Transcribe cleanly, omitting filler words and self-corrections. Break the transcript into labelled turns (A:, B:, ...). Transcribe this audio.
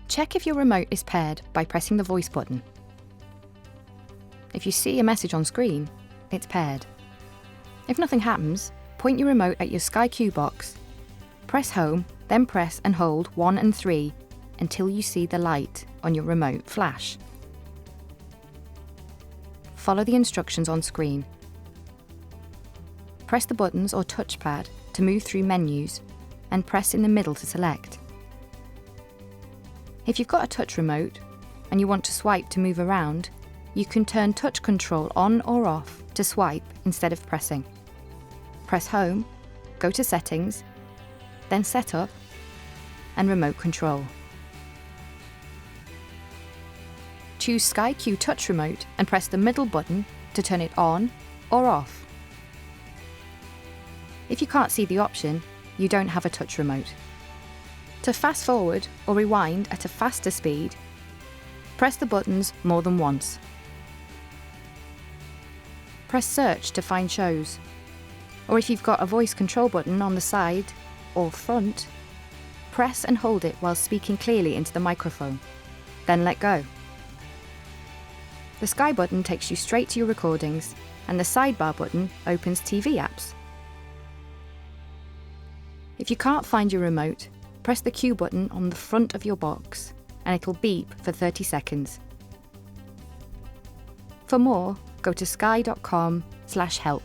A: Check if your remote is paired by pressing the voice button. If you see a message on screen, it's paired. If nothing happens, point your remote at your Sky Q box, press home, then press and hold 1 and 3 until you see the light on your remote flash. Follow the instructions on screen. Press the buttons or touchpad to move through menus and press in the middle to select. If you've got a touch remote and you want to swipe to move around, you can turn touch control on or off to swipe instead of pressing. Press home, go to settings, then setup and remote control. Choose Sky Q Touch Remote and press the middle button to turn it on or off. If you can't see the option, you don't have a touch remote. To fast forward or rewind at a faster speed, press the buttons more than once. Press search to find shows. Or if you've got a voice control button on the side or front, press and hold it while speaking clearly into the microphone, then let go. The Sky button takes you straight to your recordings, and the sidebar button opens TV apps. If you can't find your remote, press the Q button on the front of your box, and it'll beep for 30 seconds. For more, go to sky.com/help.